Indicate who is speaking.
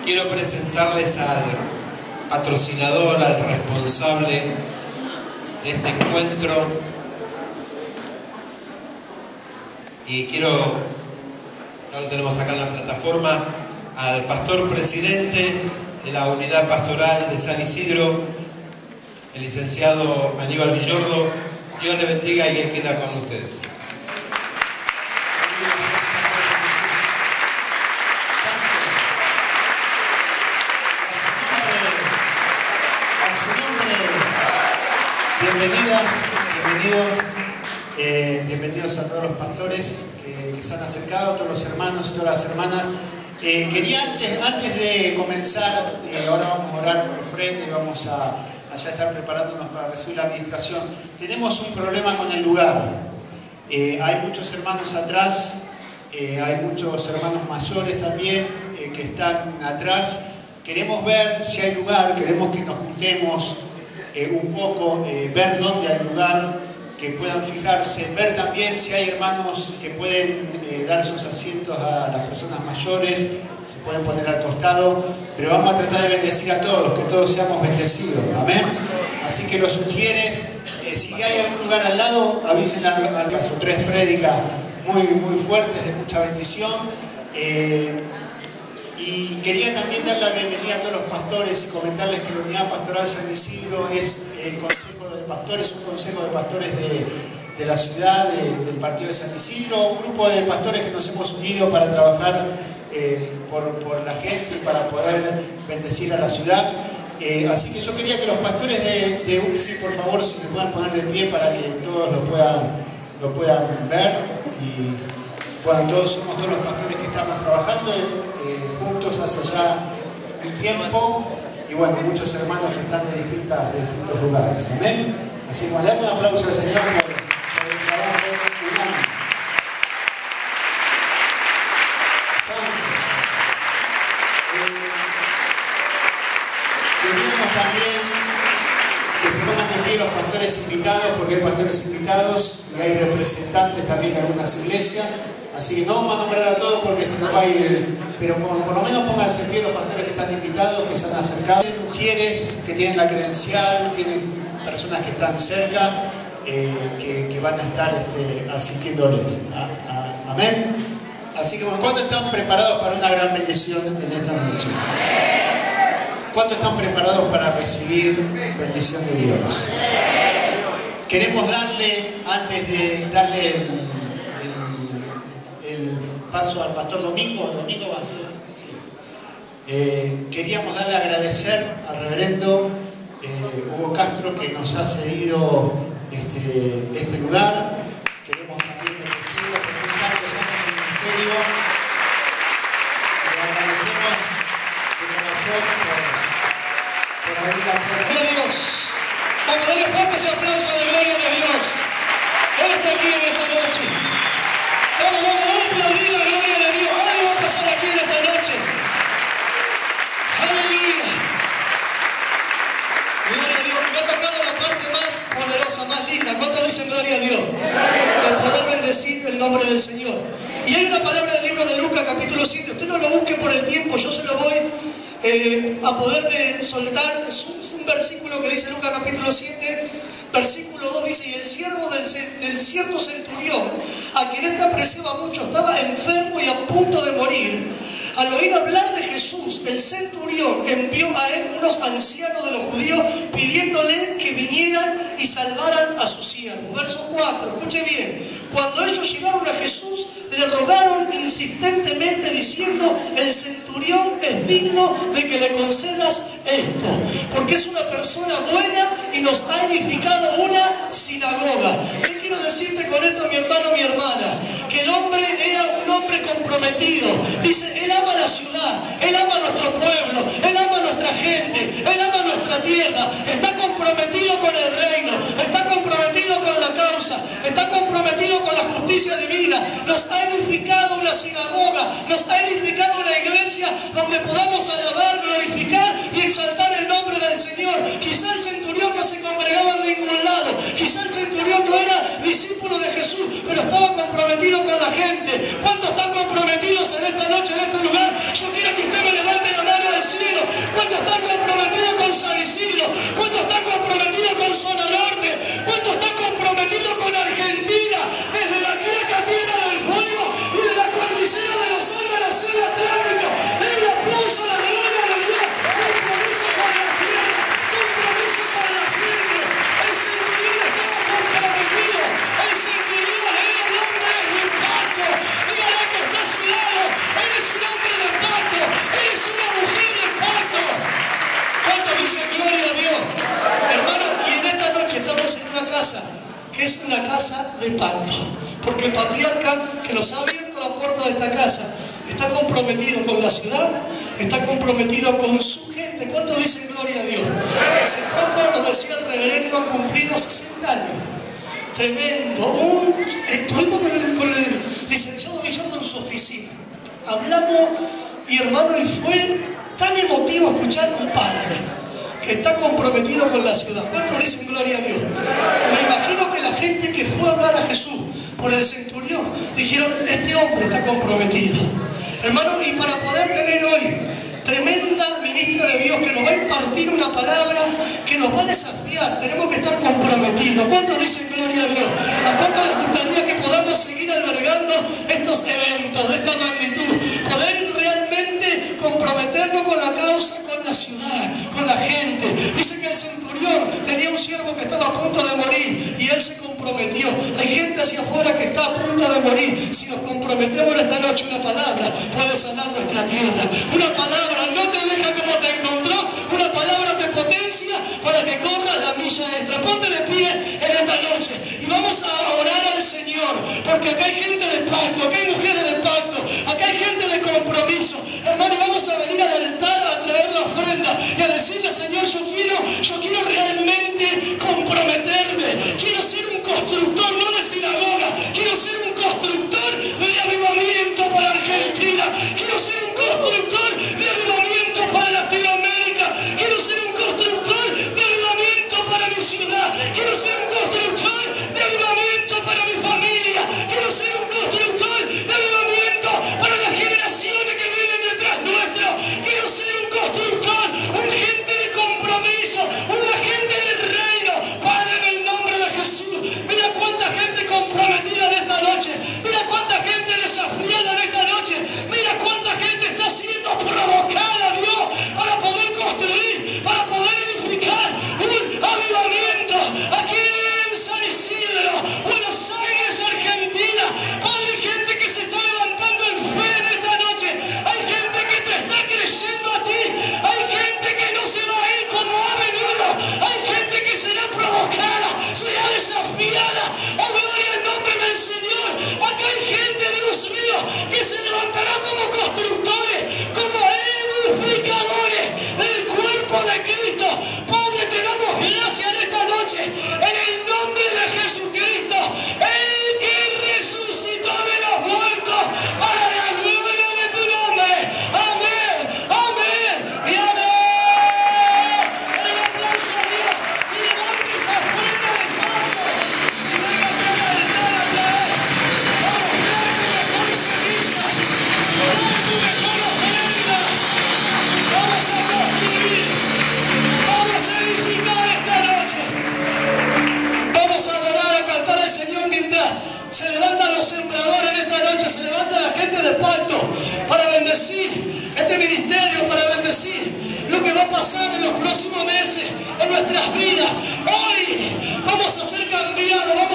Speaker 1: Quiero presentarles al patrocinador, al responsable de este encuentro. Y quiero, ya lo tenemos acá en la plataforma, al pastor presidente de la unidad pastoral de San Isidro, el licenciado Aníbal Villordo. Dios le bendiga y Él queda con ustedes.
Speaker 2: Bienvenidos a todos los pastores que se han acercado, todos los hermanos y todas las hermanas. Quería antes de comenzar, ahora vamos a orar por ofrenda y vamos a ya estar preparándonos para recibir la administración. Tenemos un problema con el lugar. Hay muchos hermanos atrás, hay muchos hermanos mayores también que están atrás. Queremos ver si hay lugar, queremos que nos juntemos un poco, ver dónde hay lugar, que puedan fijarse, ver también si hay hermanos que pueden dar sus asientos a las personas mayores, se pueden poner al costado, pero vamos a tratar de bendecir a todos, que todos seamos bendecidos, amén. Así que los sugieres, si hay algún lugar al lado, avisen al caso. 3 prédicas muy fuertes, de mucha bendición. Y quería también dar la bienvenida a todos los pastores y comentarles que la Unidad Pastoral San Isidro es el Consejo de Pastores, un consejo de pastores de la ciudad, del partido de San Isidro, un grupo de pastores que nos hemos unido para trabajar por la gente y para poder bendecir a la ciudad. Así que yo quería que los pastores de UPSI, por favor, si me puedan poner de pie para que todos lo puedan ver. Y bueno, todos somos todos los pastores que estamos trabajando juntos hace ya un tiempo, y bueno, muchos hermanos que están de distintos lugares, amén. Así que le damos un aplauso al Señor por el trabajo humano. Queríamos también que se pongan de pie los pastores invitados, porque hay pastores invitados y hay representantes también de algunas iglesias. Así que no vamos a nombrar a todos porque se nos va a ir, pero por lo menos pónganse en pie los pastores que están invitados, que se han acercado. Tienen mujeres que tienen la credencial, tienen personas que están cerca, que van a estar asistiéndoles. Amén. Así que bueno, ¿cuántos están preparados para una gran bendición en esta noche? ¿Cuántos están preparados para recibir bendición de Dios? Queremos darle, antes de darle el paso al pastor Domingo va a ser, sí. Queríamos darle a agradecer al reverendo Hugo Castro, que nos ha cedido este lugar. Queremos también bendecirlo por tantos años de ministerio. Le agradecemos de corazón por abrir la puerta. ¡Gloria a Dios! Vamos a darle fuerte ese aplauso de gloria de Dios. Él está aquí en esta noche. Vamos a aplaudir la gloria de Dios. Algo va a pasar aquí en esta noche. Aleluya. Gloria a Dios. Me ha tocado la parte más poderosa, más linda. ¿Cuántos dicen gloria a Dios? El poder bendecir el nombre del Señor. Y hay una palabra del libro de Lucas, capítulo 7. Usted no lo busque por el tiempo, yo se lo voy a poder soltar. Es un versículo que dice Lucas, capítulo 7. Versículo 2 dice: y el siervo del cierto centurión, a quien éste apreciaba mucho, estaba enfermo y a punto de morir. Al oír hablar de Jesús, el centurión envió a él unos ancianos de los judíos pidiéndole que vinieran y salvaran a su siervo. Verso 4, escuche bien. Cuando ellos llegaron a Jesús, le rogaron insistentemente diciendo: el centurión es digno de que le concedas esto, porque es una persona buena y nos ha edificado una sinagoga. ¿Qué quiero decirte con esto, mi hermano, mi hermana? Que el hombre era un hombre comprometido. Dice, él ama la ciudad, él ama nuestro pueblo, él ama nuestra gente, él ama nuestra tierra. Está comprometido con el reino, está comprometido con la causa, está comprometido con la justicia divina. Nos ha edificado una sinagoga, nos ha edificado una iglesia donde podamos alabar, glorificar y exaltar el nombre del Señor. Quizá el centurión no se congregaba en ningún lado, quizá el centurión no era discípulo de Jesús, pero estaba comprometido con la gente. ¿Cuántos están comprometidos en esta noche, en este lugar? Yo quiero que usted me levante la mano del que es una casa de pacto. Porque el patriarca que nos ha abierto la puerta de esta casa está comprometido con la ciudad, está comprometido con su gente. ¿Cuántos dicen gloria a Dios? Hace poco nos decía el reverendo, han cumplido 60 años. Tremendo. Estuvimos con el licenciado Villardo en su oficina. Hablamos, y hermano, y fue tan emotivo escuchar a un padre que está comprometido con la ciudad. ¿Cuántos dicen gloria a Dios? Me imagino que la gente que fue a hablar a Jesús por el centurión dijeron, este hombre está comprometido. Hermano, y para poder tener hoy tremenda ministra de Dios que nos va a impartir una palabra que nos va a desafiar, tenemos que estar comprometidos. ¿Cuántos dicen gloria a Dios? ¿A cuántos les gustaría que podamos seguir albergando estos eventos de esta magnitud? Poder realmente comprometernos con la causa, con la ciudad, con la gente. Dice que el centurión tenía un siervo que estaba a punto de morir y él se comprometió. Hay gente hacia afuera que está a punto de morir. Si nos comprometemos esta noche, una palabra puede sanar nuestra tierra. Una palabra no te deja como te encontró, una palabra te potencia para que corras la milla extra. Ponte de pie en esta noche y vamos a orar al Señor, porque acá hay gente de pacto, acá hay mujeres de pacto, acá hay gente de compromiso. Hermano, y vamos a venir al altar a traer la ofrenda y a decirle, Señor, yo quiero realmente comprometerme, quiero ser un constructor, no de sinagoga, quiero ser un constructor de avivamiento para Argentina, quiero ser un constructor de avivamiento para Latinoamérica, quiero ser un constructor de avivamiento para mi ciudad, quiero ser un constructor de avivamiento para mi familia, quiero ser un constructor de avivamiento para las generaciones que vienen detrás nuestro, quiero ser un constructor, un gente de compromiso, una gente del reino. Padre, en el nombre de Jesús, mira cuánta gente comprometida en esta noche, mira cuánta gente desafiada en esta noche, mira cuánta gente está siendo provocada, Dios, para poder construir, para poder edificar un avivamiento aquí en San Isidro, Buenos Aires, Argentina. Padre, hay gente que se está levantando en fe en esta noche, hay gente que te está creyendo a ti, hay gente que no se va a ir como ha venido, hay gente que será provocada, será desafiada. Oh, gloria al nombre del Señor. Acá hay gente, Dios mío, que se levantará como constructores, como edificadores del cuerpo de Cristo. Padre, te damos gracias en esta noche, en el nombre de Jesucristo, el que resucitó de los muertos, para la gloria de tu nombre. Amén, amén y amén. El aplauso a Dios y levante esa ofrenda de pacto y venga acá al altar a traer. Vamos, trae tu mejor ceniza, trae tu mejor ofrenda. Vamos a construir, vamos a edificar esta noche. Vamos a adorar, a cantar al Señor mientras se levantan los sembradores en esta noche, se levanta la gente de pacto para bendecir este ministerio, para bendecir lo que va a pasar en los próximos meses en nuestras vidas. Hoy vamos a ser cambiados.